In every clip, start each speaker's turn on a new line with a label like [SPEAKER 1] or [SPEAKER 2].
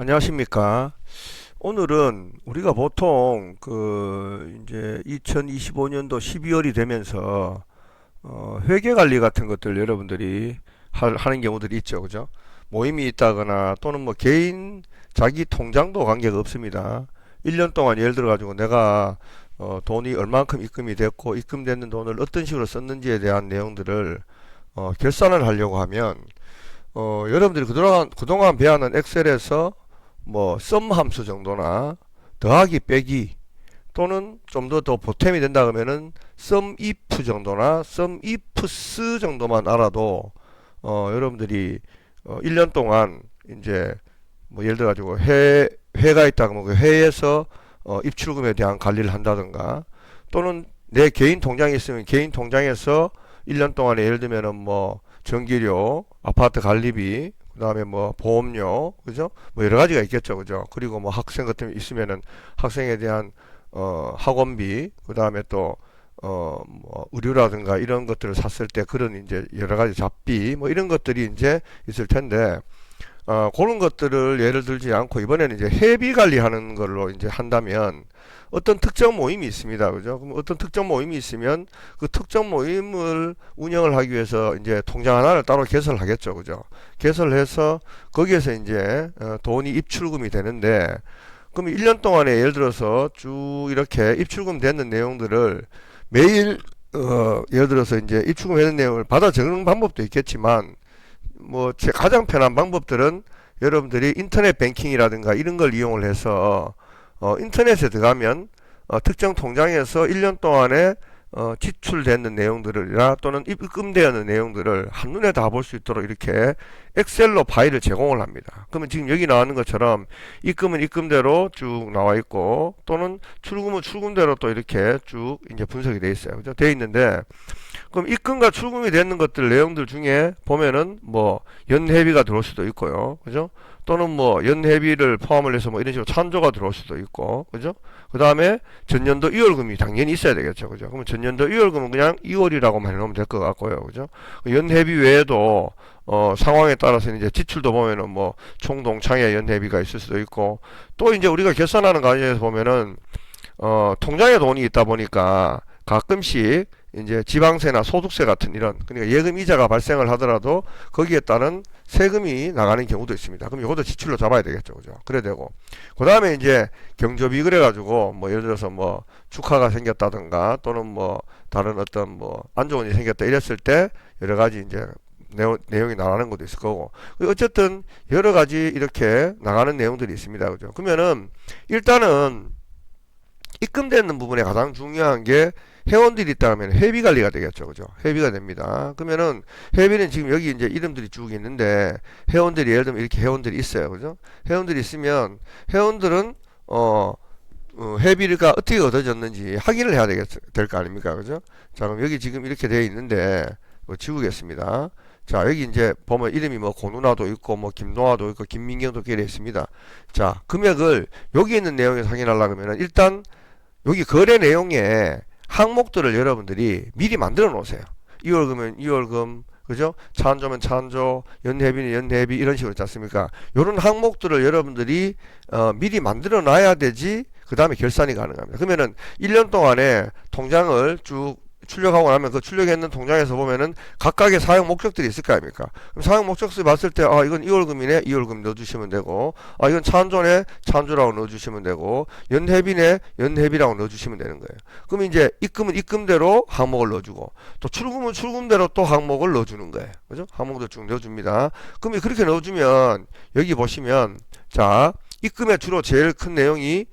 [SPEAKER 1] 안녕하십니까. 오늘은 우리가 보통 이제 2025년도 12월이 되면서 회계 관리 같은 것들 여러분들이 하는 경우들이 있죠. 그죠? 모임이 있다거나 또는 뭐 개인 자기 통장도 관계가 없습니다. 1년 동안 예를 들어 가지고 내가 돈이 얼만큼 입금이 됐고 입금되는 돈을 어떤 식으로 썼는지에 대한 내용들을 결산을 하려고 하면 여러분들이 그동안 배워는 엑셀에서 뭐 썸 함수 정도나 더하기 빼기 또는 좀 더 보탬이 된다 그러면은 썸 if 정도나 썸 ifs 정도만 알아도 여러분들이 1년 동안 이제 뭐 예를 들어 가지고 회가 있다 그러면 그 회에서 입출금에 대한 관리를 한다든가 또는 내 개인 통장이 있으면 개인 통장에서 1년 동안에 예를 들면은 뭐 전기료, 아파트 관리비, 그다음에 뭐 보험료, 그죠? 뭐 여러 가지가 있겠죠, 그죠? 그리고 뭐 학생 같은 게 있으면은 학생에 대한 학원비, 그다음에 또 뭐 의류라든가 이런 것들을 샀을 때 그런 이제 여러 가지 잡비 뭐 이런 것들이 이제 있을 텐데 그런 것들을 예를 들지 않고 이번에는 이제 회비 관리하는 걸로 이제 한다면 어떤 특정 모임이 있습니다. 그죠? 그럼 어떤 특정 모임이 있으면 그 특정 모임을 운영을 하기 위해서 이제 통장 하나를 따로 개설을 하겠죠. 그죠? 개설을 해서 거기에서 이제 돈이 입출금이 되는데 그럼 1년 동안에 예를 들어서 쭉 이렇게 입출금 되는 내용들을 매일 예를 들어서 이제 입출금 되는 내용을 받아 적는 방법도 있겠지만 뭐 제 가장 편한 방법들은 여러분들이 인터넷 뱅킹이라든가 이런 걸 이용을 해서 인터넷에 들어가면 특정 통장에서 1년 동안에 지출되는 내용들이나 또는 입금되는 내용들을 한눈에 다 볼 수 있도록 이렇게 엑셀로 파일을 제공을 합니다. 그러면 지금 여기 나오는 것처럼 입금은 입금대로 쭉 나와 있고 또는 출금은 출금대로 또 이렇게 쭉 이제 분석이 돼 있어요. 그죠? 돼 있는데 그럼 입금과 출금이 되는 것들 내용들 중에 보면은 뭐 연회비가 들어올 수도 있고요. 그죠? 또는 뭐 연회비를 포함을 해서 뭐 이런 식으로 찬조가 들어올 수도 있고. 그죠? 그 다음에 전년도 2월금이 당연히 있어야 되겠죠. 그죠? 그러면 전년도 2월금은 그냥 2월이라고만 해놓으면 될 것 같고요. 그죠? 연회비 외에도 상황에 따라서 이제 지출도 보면은 뭐 총동창회 연회비가 있을 수도 있고 또 이제 우리가 결산하는 과정에서 보면은 통장에 돈이 있다 보니까 가끔씩 이제 지방세나 소득세 같은 이런 그러니까 예금 이자가 발생을 하더라도 거기에 따른 세금이 나가는 경우도 있습니다. 그럼 이것도 지출로 잡아야 되겠죠, 그죠? 그래야 되고 그 다음에 이제 경조비 그래가지고 뭐 예를 들어서 뭐 축하가 생겼다든가 또는 뭐 다른 어떤 뭐 안 좋은 일이 생겼다 이랬을 때 여러 가지 이제 내용이 나가는 것도 있을 거고 어쨌든 여러 가지 이렇게 나가는 내용들이 있습니다, 그죠? 그러면은 일단은 입금되는 부분에 가장 중요한 게 회원들이 있다면 회비 관리가 되겠죠. 그죠? 회비가 됩니다. 그러면은 회비는 지금 여기 이제 이름들이 쭉 있는데 회원들이 예를 들면 이렇게 회원들이 있어요. 그죠? 회원들이 있으면 회원들은 회비가 어떻게 얻어졌는지 확인을 해야 될 거 아닙니까? 그죠? 자, 그럼 여기 지금 이렇게 되어 있는데 지우겠습니다. 자, 여기 이제 보면 이름이 뭐 고누나도 있고 뭐 김동아도 있고 김민경도 이렇게 되어 있습니다. 자, 금액을 여기 있는 내용에서 확인하려고 하면은 일단 여기 거래 내용에 항목들을 여러분들이 미리 만들어 놓으세요. 2월금은 2월금, 그죠? 차한조면 차한조, 연회비는 연회비 이런 식으로 있지 않습니까? 이런 항목들을 여러분들이 미리 만들어 놔야 되지 그 다음에 결산이 가능합니다. 그러면은 1년 동안에 통장을 쭉 출력하고 나면 그 출력했는 통장에서 보면은 각각의 사용 목적들이 있을 거 아닙니까? 그럼 사용 목적을 봤을 때, 아, 이건 2월금이네, 2월금 넣어주시면 되고, 아, 이건 차한조네, 차한조라고 넣어주시면 되고, 연회비네, 연회비라고 넣어주시면 되는 거예요. 그럼 이제 입금은 입금대로 항목을 넣어주고, 또 출금은 출금대로 또 항목을 넣어주는 거예요. 그죠? 항목도 쭉 넣어줍니다. 그럼 그렇게 넣어주면, 여기 보시면, 자, 입금의 주로 제일 큰 내용이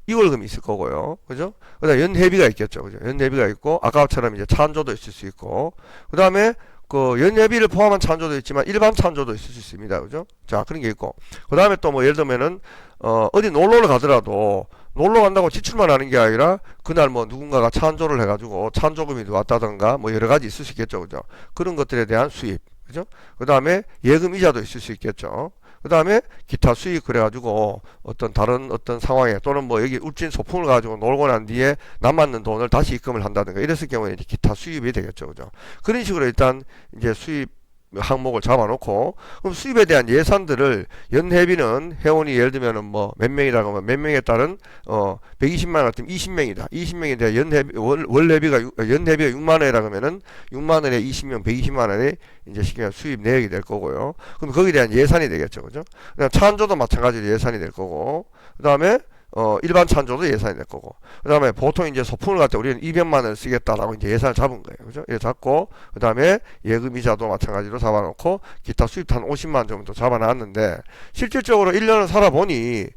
[SPEAKER 1] 2월금이 있을 거고요. 그죠? 그 다음에 연회비가 있겠죠. 그죠? 연회비가 있고, 아까처럼 이제 차한조도 있을 수 있고, 그 다음에 그 연회비를 포함한 차한조도 있지만 일반 차한조도 있을 수 있습니다. 그죠? 자, 그런 게 있고. 그 다음에 또 뭐 예를 들면은, 어디 놀러를 가더라도, 놀러 간다고 지출만 하는 게 아니라, 그날 뭐 누군가가 차한조를 해가지고 차한조금이 왔다던가, 뭐 여러 가지 있을 수 있겠죠. 그죠? 그런 것들에 대한 수입. 그죠? 그 다음에 예금 이자도 있을 수 있겠죠. 그 다음에 기타 수익 그래가지고 어떤 다른 어떤 상황에 또는 뭐 여기 울진 소풍을 가지고 놀고 난 뒤에 남았는 돈을 다시 입금을 한다든가 이랬을 경우에 이제 기타 수입이 되겠죠. 그죠? 그런 식으로 일단 이제 수입 항목을 잡아놓고 그럼 수입에 대한 예산들을 연회비는 회원이 예를 들면은 뭐 몇 명이라고 하면 몇 명에 따른 120만 같으면 20명이다. 20명에 대한 연회비 월회비가 연회비가 6만 원이라고 하면은 6만 원에 20명 120만 원이 이제 쉽게 말하면 수입 내역이 될 거고요. 그럼 거기에 대한 예산이 되겠죠. 그죠? 그다음 차안조도 마찬가지로 예산이 될 거고 그다음에 일반 찬조도 예산이 될 거고. 그 다음에 보통 이제 소품을 갖다 우리는 200만 원을 쓰겠다라고 이제 예산을 잡은 거예요. 그죠? 이렇게 잡고, 그 다음에 예금 이자도 마찬가지로 잡아놓고, 기타 수입 한 50만 원 정도 잡아놨는데, 실질적으로 1년을 살아보니,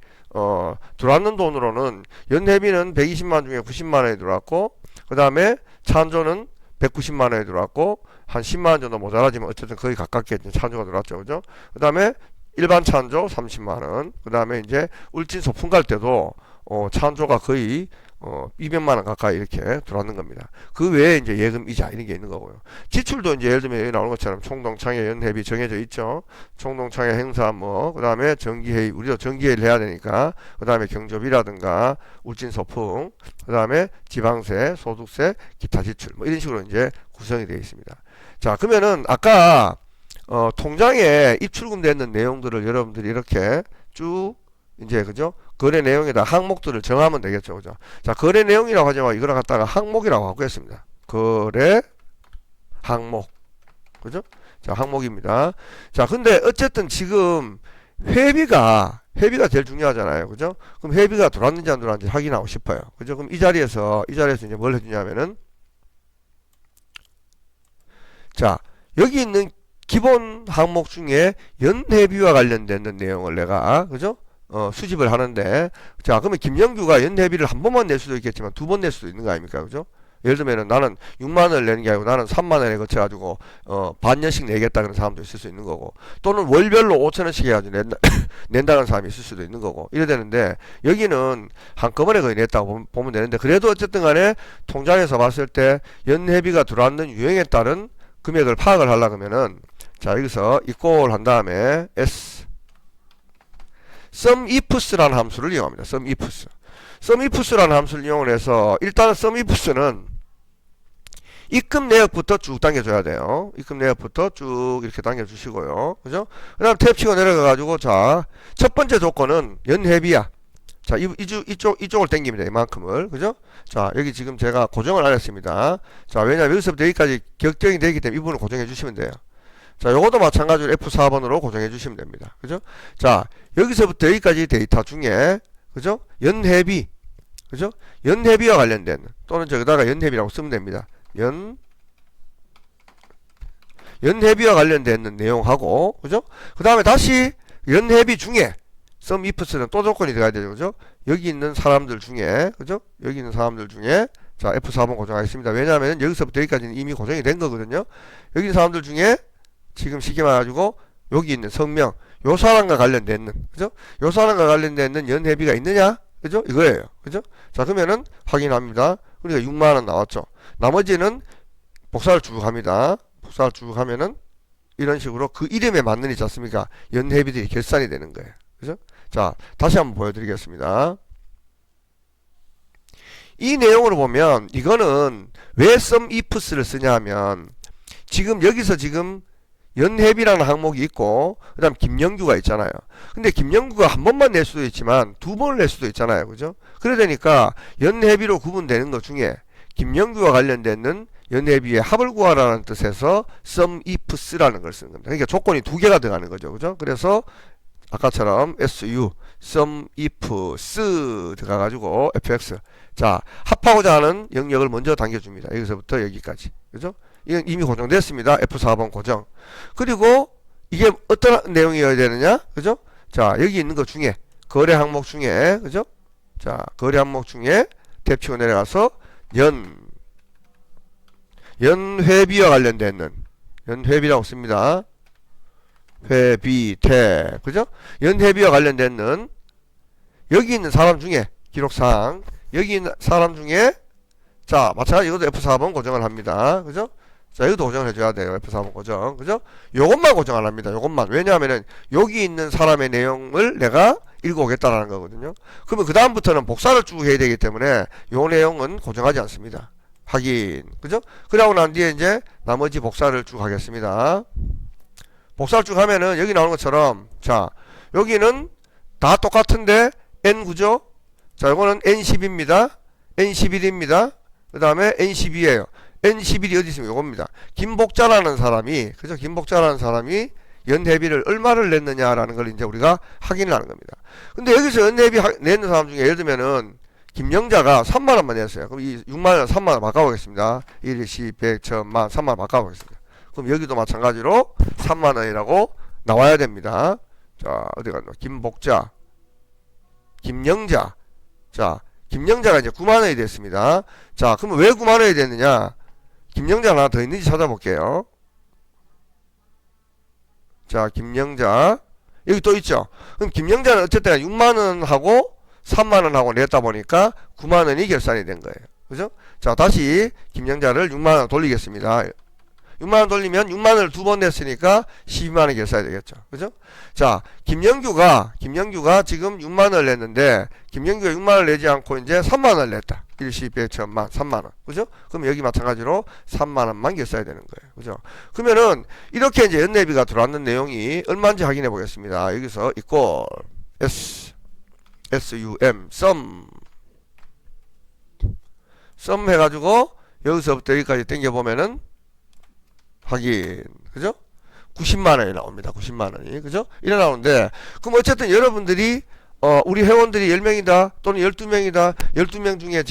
[SPEAKER 1] 들어왔는 돈으로는 연회비는 120만 원 중에 90만 원이 들어왔고, 그 다음에 찬조는 190만 원이 들어왔고, 한 10만 원 정도 모자라지만 어쨌든 거의 가깝게 찬조가 들어왔죠. 그죠? 그 다음에 일반 찬조 30만원. 그 다음에 이제 울진 소품 갈 때도 찬조가 거의 200만원 가까이 이렇게 들어왔는 겁니다. 그 외에 이제 예금 이자 이런 게 있는 거고요. 지출도 이제 예를 들면 여기 나오는 것처럼 총동창회 연회비 정해져 있죠. 총동창회 행사 뭐, 그 다음에 정기회의, 우리도 정기회의를 해야 되니까, 그 다음에 경조비라든가 울진 소품, 그 다음에 지방세, 소득세, 기타 지출 뭐 이런 식으로 이제 구성이 되어 있습니다. 자, 그러면은 아까 통장에 입출금 되는 내용들을 여러분들이 이렇게 쭉 이제 그죠? 거래 내용에다 항목들을 정하면 되겠죠. 그죠? 자, 거래 내용이라고 하지만 이거를 갖다가 항목이라고 하겠습니다. 거래 항목. 그죠? 자, 항목입니다. 자, 근데 어쨌든 지금 회비가 제일 중요하잖아요. 그죠? 그럼 회비가 들어왔는지 안 들어왔는지 확인하고 싶어요. 그죠? 그럼 이 자리에서 이제 뭘 해주냐면은 자, 여기 있는 기본 항목 중에 연회비와 관련된 내용을 내가 그죠? 수집을 하는데 자 그러면 김영규가 연회비를 한 번만 낼 수도 있겠지만 두 번 낼 수도 있는 거 아닙니까? 그죠? 예를 들면은 나는 6만 원을 내는 게 아니고 나는 3만 원에 거쳐가지고 반년씩 내겠다 그런 사람도 있을 수 있는 거고 또는 월별로 5천 원씩 해가지고 낸다는 사람이 있을 수도 있는 거고 이래 되는데 여기는 한꺼번에 거의 냈다고 보면 되는데 그래도 어쨌든 간에 통장에서 봤을 때 연회비가 들어왔는 유형에 따른 금액을 파악을 하려고 하면은 자 여기서 equal 한 다음에 s sumifs라는 함수를 이용합니다. sumifs라는 함수를 이용을 해서 일단 sumifs는 입금 내역부터 쭉 당겨줘야 돼요. 입금 내역부터 쭉 이렇게 당겨주시고요. 그죠? 그 다음 탭 치고 내려가 가지고 자 첫 번째 조건은 연회비야. 자 이쪽을 당깁니다. 이만큼을 그죠? 자 여기 지금 제가 고정을 안 했습니다. 자 왜냐면 여기서부터 여기까지 격정이 되기 때문에 이 부분을 고정해 주시면 돼요. 자, 요것도 마찬가지로 F4번으로 고정해 주시면 됩니다. 그죠? 자, 여기서부터 여기까지 데이터 중에, 그죠? 연회비, 그죠? 연회비와 관련된, 또는 저기다가 연회비라고 쓰면 됩니다. 연회비와 관련된 내용하고, 그죠? 그 다음에 다시 연회비 중에, sumifs는 또 조건이 들어가야 되죠. 그죠? 여기 있는 사람들 중에, 그죠? 여기 있는 사람들 중에, 자, F4번 고정하겠습니다. 왜냐하면 여기서부터 여기까지는 이미 고정이 된 거거든요. 여기 있는 사람들 중에, 지금 쉽게 말해가지고 여기 있는 성명 요 사람과 관련된 그죠? 요 사람과 관련된 연회비가 있느냐? 그죠? 이거예요. 그죠? 자 그러면은 확인합니다. 그러니까 6만원 나왔죠. 나머지는 복사를 쭉 합니다. 복사를 쭉 하면은 이런 식으로 그 이름에 맞는 있지 않습니까? 연회비들이 결산이 되는 거예요. 그죠? 자 다시 한번 보여드리겠습니다. 이 내용으로 보면 이거는 왜 sumifs를 쓰냐 하면 지금 여기서 지금 연회비라는 항목이 있고 그 다음 김영규가 있잖아요. 근데 김영규가 한 번만 낼 수도 있지만 두 번을 낼 수도 있잖아요. 그죠? 그래 되니까 연회비로 구분되는 것 중에 김영규와 관련되는 연회비의 합을 구하라는 뜻에서 sumifs라는 걸 쓰는 겁니다. 그러니까 조건이 두 개가 들어가는 거죠. 그죠? 그래서 아까처럼 su sumifs 들어가가지고 fx 자 합하고자 하는 영역을 먼저 당겨줍니다. 여기서부터 여기까지. 그죠? 이건 이미 고정됐습니다. F4번 고정. 그리고 이게 어떤 내용이어야 되느냐? 그죠? 자, 여기 있는 것 중에 거래 항목 중에 그죠? 자, 거래 항목 중에 탭 치고 내려가서 연회비와 관련된 연회비라고 씁니다. 회비 탭. 그죠? 연회비와 관련된 여기 있는 사람 중에 기록상 여기 있는 사람 중에 자, 마찬가지 이것도 F4번 고정을 합니다. 그죠? 자, 이것도 고정을 해줘야 돼요. F4번 고정. 그죠? 요것만 고정 안 합니다. 요것만. 왜냐하면은, 여기 있는 사람의 내용을 내가 읽어오겠다라는 거거든요. 그러면 그다음부터는 복사를 쭉 해야 되기 때문에, 요 내용은 고정하지 않습니다. 확인. 그죠? 그러고 난 뒤에 이제, 나머지 복사를 쭉 하겠습니다. 복사를 쭉 하면은 여기 나오는 것처럼, 자, 여기는 다 똑같은데 N9죠? 자, 요거는 N10입니다. N11입니다. 그 다음에 N12예요. N11이 어디 있으면 요겁니다. 김복자라는 사람이, 그죠? 김복자라는 사람이 연회비를 얼마를 냈느냐라는 걸 이제 우리가 확인을 하는 겁니다. 근데 여기서 연회비 내는 사람 중에 예를 들면은 김영자가 3만원만 냈어요. 그럼 이 6만원 3만원 바꿔보겠습니다. 1, 10, 100, 1000만 3만원 바꿔보겠습니다. 그럼 여기도 마찬가지로 3만원이라고 나와야 됩니다. 자, 어디 갔나? 김복자, 김영자. 자, 김영자가 이제 9만원이 됐습니다. 자, 그러면 왜 9만원이 됐느냐? 김영자가 하나 더 있는지 찾아볼게요. 자, 김영자. 여기 또 있죠? 그럼 김영자는 어쨌든 6만원하고 3만원하고 냈다 보니까 9만원이 결산이 된 거예요. 그죠? 자, 다시 김영자를 6만원 돌리겠습니다. 6만원 돌리면 6만원을 두 번 냈으니까 12만원 결산이 되겠죠. 그죠? 자, 김영규가 지금 6만원을 냈는데, 김영규가 6만원을 내지 않고 이제 3만원을 냈다. 1, 10, 100, 1000만, 3만원. 그죠? 그럼 여기 마찬가지로 3만원만 결산이 되는 거예요. 그죠? 그러면은, 이렇게 이제 연내비가 들어왔는 내용이 얼마인지 확인해 보겠습니다. 여기서 equal sum, sum 해가지고, 여기서부터 여기까지 당겨보면은, 확인. 그죠? 90만원이 나옵니다. 90만원이. 그죠? 이래 나오는데, 그럼 어쨌든 여러분들이, 우리 회원들이 10명이다, 또는 12명이다, 12명 중에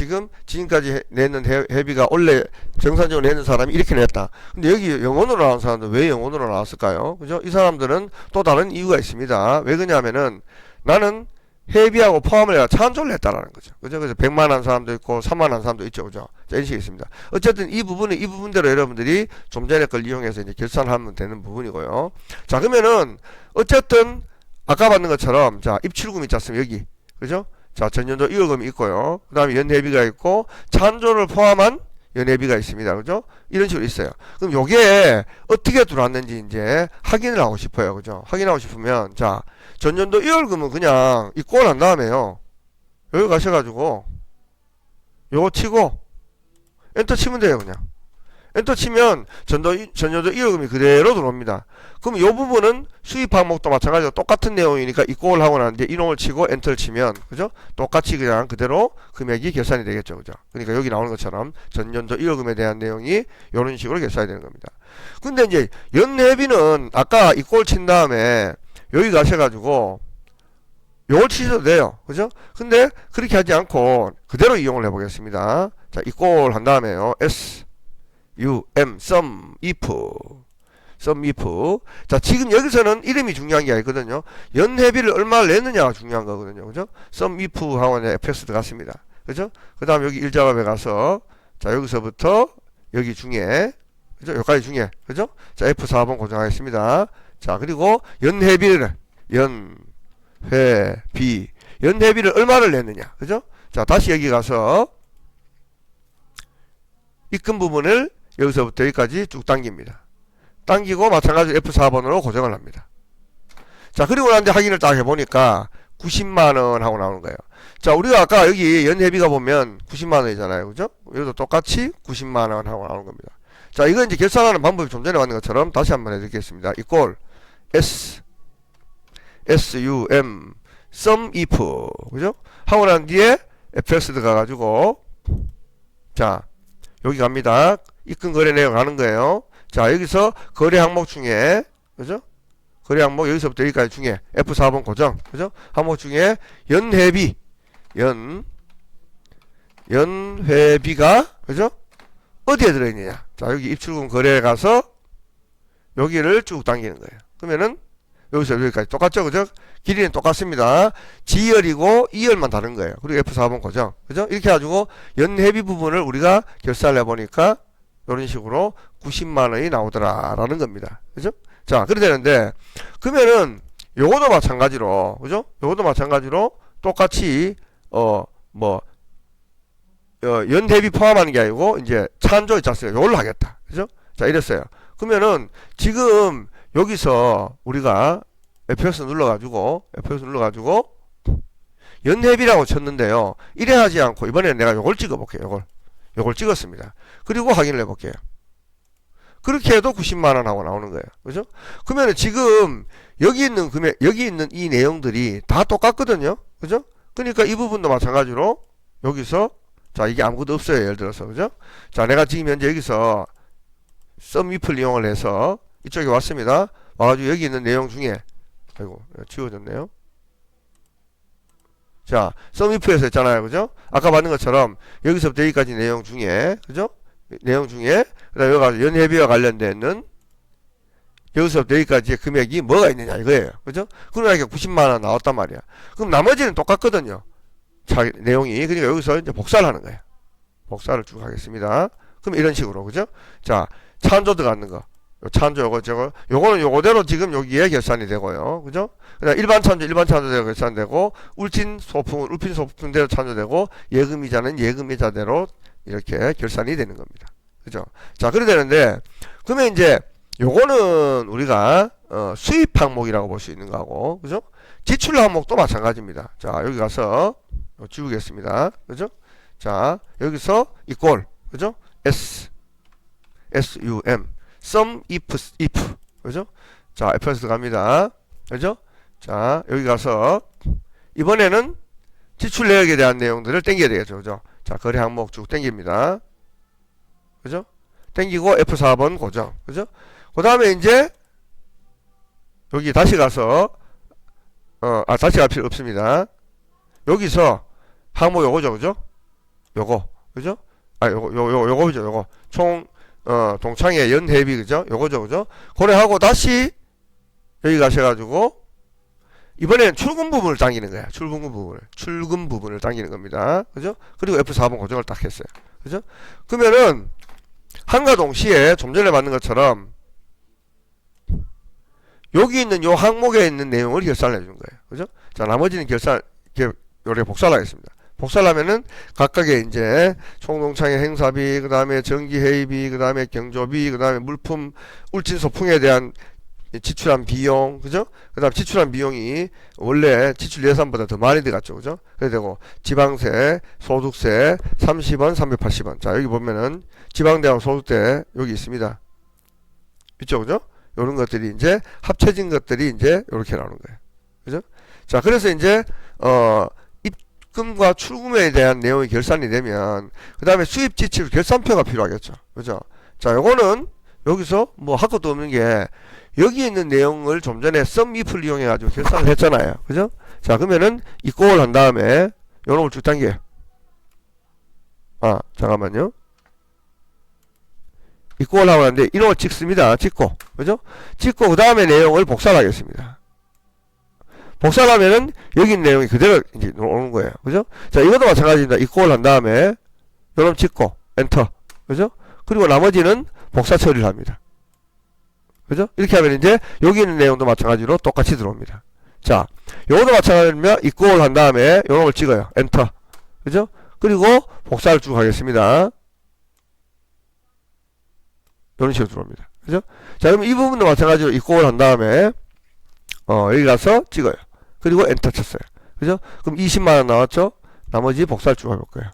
[SPEAKER 1] 지금까지 내는 회비가 원래 정상적으로 내는 사람이 이렇게 냈다. 근데 여기 영원으로 나온 사람들 왜 영원으로 나왔을까요? 그죠? 이 사람들은 또 다른 이유가 있습니다. 왜 그러냐면은, 나는 회비하고 포함을 해서 찬조를 했다라는 거죠. 그죠? 그래서 100만 한 사람도 있고 3만 한 사람도 있죠. 그죠? 자, 이런 식이 있습니다. 어쨌든 이 부분대로 여러분들이 좀 전에 걸 이용해서 이제 결산하면 되는 부분이고요. 자, 그러면은 어쨌든 아까 봤는 것처럼 자, 입출금 있지 않습니까? 여기. 그죠? 자, 전년도 2월금이 있고요. 그 다음에 연회비가 있고 찬조를 포함한 연회비가 있습니다. 그죠? 이런 식으로 있어요. 그럼 요게 어떻게 들어왔는지 이제 확인을 하고 싶어요. 그죠? 확인하고 싶으면 자, 전년도 1월금은 그냥 이 꼴 한 다음에요. 여기 가셔가지고 요거 치고 엔터 치면 돼요. 그냥 엔터 치면 전년도 1월금이 그대로 들어옵니다. 그럼 요 부분은 수입 항목도 마찬가지로 똑같은 내용이니까 이 꼴 하고 나는데 이놈을 치고 엔터를 치면 그죠? 똑같이 그냥 그대로 금액이 결산이 되겠죠. 그죠? 그러니까 여기 나오는 것처럼 전년도 1월금에 대한 내용이 이런 식으로 결산이 되는 겁니다. 근데 이제 연회비는 아까 이 꼴 친 다음에 여기 가셔가지고 요걸 치셔도 돼요. 그죠? 근데 그렇게 하지 않고 그대로 이용을 해보겠습니다. 자, equal 한 다음에요. sum, if. 자, 지금 여기서는 이름이 중요한 게 아니거든요. 연회비를 얼마를 냈느냐가 중요한 거거든요. 그죠? sum, if 하고 이제 fx 들어갔습니다. 그죠? 그 다음 여기 일작업에 가서 자, 여기서부터 여기 중에 그죠? 여기까지 중에 그죠? 자, F4번 고정하겠습니다. 자, 그리고 연회비를 연회비를 얼마를 냈느냐. 그죠? 자, 다시 여기 가서 입금 부분을 여기서부터 여기까지 쭉 당깁니다. 당기고 마찬가지로 F4번으로 고정을 합니다. 자, 그리고 난데 확인을 딱 해보니까 90만원 하고 나오는 거예요. 자, 우리가 아까 여기 연회비가 보면 90만원이잖아요. 그죠? 여기도 똑같이 90만원 하고 나오는 겁니다. 자, 이거 이제 결산하는 방법이 좀 전에 왔는 것처럼 다시 한번 해드리겠습니다. equal sum if 그죠? 하고 난 뒤에 fx 들어가가지고 자, 여기 갑니다. 입금 거래 내역 가는 거예요. 자, 여기서 거래 항목 중에 그죠? 거래 항목 여기서부터 여기까지 중에 F4번 고정 그죠? 항목 중에 연회비가 그죠? 어디에 들어있느냐? 자, 여기 입출금 거래에 가서 여기를 쭉 당기는 거예요. 그러면은 여기서 여기까지 똑같죠? 그죠? 길이는 똑같습니다. G열이고 E열만 다른 거예요. 그리고 F4번 고정. 그죠? 이렇게 해가지고 연회비 부분을 우리가 결산을 해보니까 이런 식으로 90만원이 나오더라 라는 겁니다. 그죠? 자, 그래 되는데 그러면은 요것도 마찬가지로 그죠? 요것도 마찬가지로 똑같이 연회비 포함하는 게 아니고 이제 찬조 있지 않습니까? 요걸로 하겠다. 그죠? 자, 이랬어요. 그러면은 지금 여기서 우리가 F6 눌러가지고 연회비라고 쳤는데요. 이래 하지 않고 이번에는 내가 요걸 찍어볼게요. 요걸 찍었습니다. 그리고 확인을 해볼게요. 그렇게 해도 90만 원 하고 나오는 거예요. 그죠? 그러면 지금 여기 있는 금액, 여기 있는 이 내용들이 다 똑같거든요. 그죠? 그러니까 이 부분도 마찬가지로 여기서 자, 이게 아무것도 없어요. 예를 들어서. 그죠? 자, 내가 지금 현재 여기서 썸if를 이용을 해서 이쪽에 왔습니다. 와가지고 여기 있는 내용 중에 아이고, 지워졌네요. 자, 썸if에서 했잖아요. 그죠? 아까 봤는 것처럼 여기서부터 여기까지 내용 중에 그죠? 내용 중에 그다음에 여기 가서 연회비와 관련된 여기서부터 여기까지의 금액이 뭐가 있느냐 이거예요. 그죠? 그러니까 90만 원 나왔단 말이야. 그럼 나머지는 똑같거든요. 자, 내용이. 그러니까 여기서 이제 복사를 하는 거예요. 복사를 쭉 하겠습니다. 그럼 이런 식으로. 그죠? 자, 찬조 들어가는 거. 찬조 요거 저거 요거는 요거대로 지금 여기에 결산이 되고요. 그죠? 그다음 일반 찬조대로 결산되고 울진 소품대로 찬조되고 예금이자는 예금이자대로 이렇게 결산이 되는 겁니다. 그죠? 자, 그래 되는데 그러면 이제 요거는 우리가 수입 항목이라고 볼 수 있는 거고, 그죠? 지출 항목도 마찬가지입니다. 자, 여기 가서 지우겠습니다. 그죠? 자, 여기서 equal, 그죠? sum sum if, 그죠? 자, fs 갑니다. 그죠? 자, 여기 가서 이번에는 지출 내역에 대한 내용들을 땡겨야 되겠죠. 그죠? 자, 거래 항목 쭉 땡깁니다. 그죠? 땡기고 F4번 고정. 그죠? 그 다음에 이제 여기 다시 가서 다시 갈 필요 없습니다. 여기서 항목 요거죠. 그죠? 요거. 그죠? 요거죠. 요거. 총 동창의 연회비. 그죠? 요거죠. 그죠? 고려하고 다시 여기 가셔가지고 이번에는 출금 부분을 당기는 거야. 출금 부분을 당기는 겁니다. 그죠? 그리고 F4번 고정을 딱 했어요. 그죠? 그러면은 한과 동시에 좀 전에 봤는 것처럼 여기 있는 요 항목에 있는 내용을 결산을 해주는 거예요. 그죠? 자, 나머지는 요렇게 복사를 하겠습니다. 복사를 하면은 각각의 이제 총동창의 행사비, 그 다음에 전기회의비, 그 다음에 경조비, 그 다음에 물품, 울진소풍에 대한 지출한 비용, 그죠? 그 다음 지출한 비용이 원래 지출 예산보다 더 많이 들어갔죠. 그죠? 그래 되고, 지방세, 소득세, 30원, 380원. 자, 여기 보면은 지방대하고 소득세 여기 있습니다. 있죠? 그죠? 요런 것들이 이제 합쳐진 것들이 이제 요렇게 나오는 거예요. 그죠? 자, 그래서 이제, 입금과 출금에 대한 내용이 결산이 되면, 그 다음에 수입 지출 결산표가 필요하겠죠. 그죠? 자, 요거는 여기서 뭐 할 것도 없는 게, 여기 있는 내용을 좀 전에 썸if를 이용해가지고 결산을 했잖아요. 그죠? 자, 그러면은 equal 한 다음에 요놈을 쭉 당겨요. 잠깐만요. equal 하고 하는데 이놈을 찍습니다. 찍고. 그죠? 찍고 그 다음에 내용을 복사를 하겠습니다. 복사를 하면은 여기 있는 내용이 그대로 이제 오는 거예요. 그죠? 자, 이것도 마찬가지입니다. equal 한 다음에 요놈 찍고 엔터. 그죠? 그리고 나머지는 복사 처리를 합니다. 그죠? 이렇게 하면 이제 여기 있는 내용도 마찬가지로 똑같이 들어옵니다. 자, 요것도 마찬가지면 equal 한 다음에 요놈을 찍어요. 엔터. 그죠? 그리고 복사를 쭉 하겠습니다. 이런 식으로 들어옵니다. 그죠? 자, 그럼 이 부분도 마찬가지로 equal 한 다음에 여기 가서 찍어요. 그리고 엔터 쳤어요. 그죠? 그럼 20만원 나왔죠? 나머지 복사를 쭉 해볼 거예요.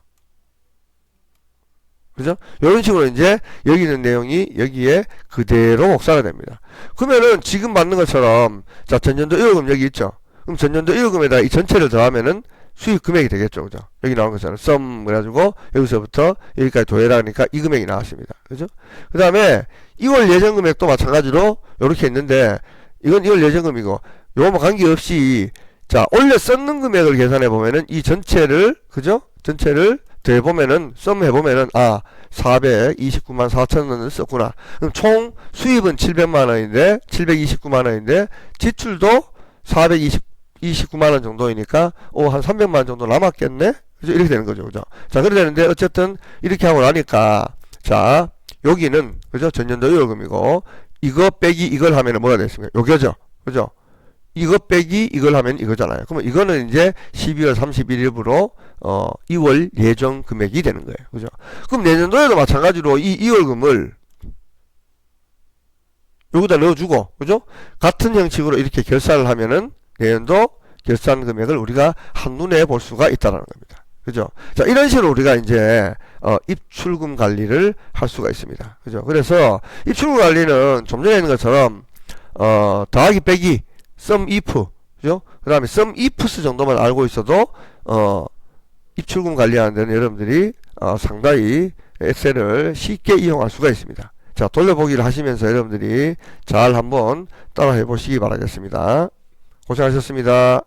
[SPEAKER 1] 그죠? 이런 식으로 이제 여기 있는 내용이 여기에 그대로 복사가 됩니다. 그러면은 지금 받는 것처럼 자, 전년도 1월금 여기 있죠? 그럼 전년도 1월금에다 이 전체를 더하면은 수입 금액이 되겠죠. 그죠? 여기 나온 것처럼 썸 그래가지고 여기서부터 여기까지 더해라 하니까 이 금액이 나왔습니다. 그죠? 그 다음에 2월 예정 금액도 마찬가지로 이렇게 있는데 이건 2월 예정금이고 요거 관계없이 자, 올려 썼는 금액을 계산해 보면은 이 전체를 그죠? 전체를 더해보면은 썸 해보면은 429만 4천 원을 썼구나. 그럼 총 수입은 700만원인데 729만원인데 지출도 429만원 정도이니까 한 300만원 정도 남았겠네. 그죠? 이렇게 되는 거죠. 그죠? 자, 그래 되는데 어쨌든 이렇게 하고 나니까 자, 여기는 그죠? 전년도 1월금이고 이거 빼기 이걸 하면은 뭐가 됐습니까? 요거죠. 그죠? 이거 빼기 이걸 하면 이거잖아요. 그러면 이거는 이제 12월 31일부로 2월 예정 금액이 되는 거예요. 그죠? 그럼 내년도에도 마찬가지로 이 2월금을 여기다 넣어주고, 그죠? 같은 형식으로 이렇게 결산을 하면은 내년도 결산 금액을 우리가 한눈에 볼 수가 있다는 겁니다. 그죠? 자, 이런 식으로 우리가 이제 입출금 관리를 할 수가 있습니다. 그죠? 그래서 입출금 관리는 좀 전에 있는 것처럼 더하기 빼기 sum if, 그죠? 그 다음에 sum ifs 정도만 알고 있어도 입출금 관리하는 데는 여러분들이 상당히 엑셀을 쉽게 이용할 수가 있습니다. 자, 돌려보기를 하시면서 여러분들이 잘 한번 따라 해보시기 바라겠습니다. 고생하셨습니다.